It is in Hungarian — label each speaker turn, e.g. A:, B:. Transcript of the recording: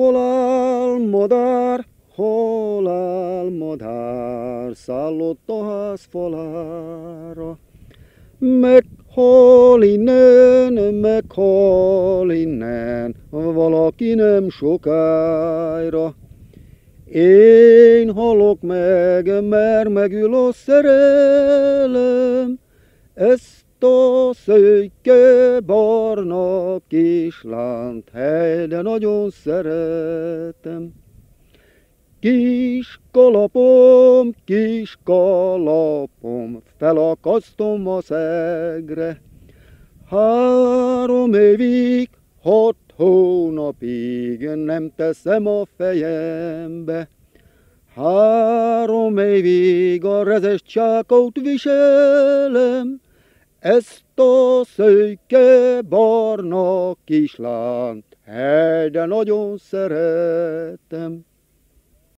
A: hol áll madár, szállott a ház falára. Meghal innen, valaki nem sokára. Én halok meg, mert megül a szerelem, ezt a szőke barna kislányt, hely, de nagyon szeretem. Kis kalapom, felakasztom a szegre. 3 évig, 6 hónapig nem teszem a fejembe. 3 évig a rezes csákót viselem, ezt a szőke barna kislányt, hely, de nagyon szeretem.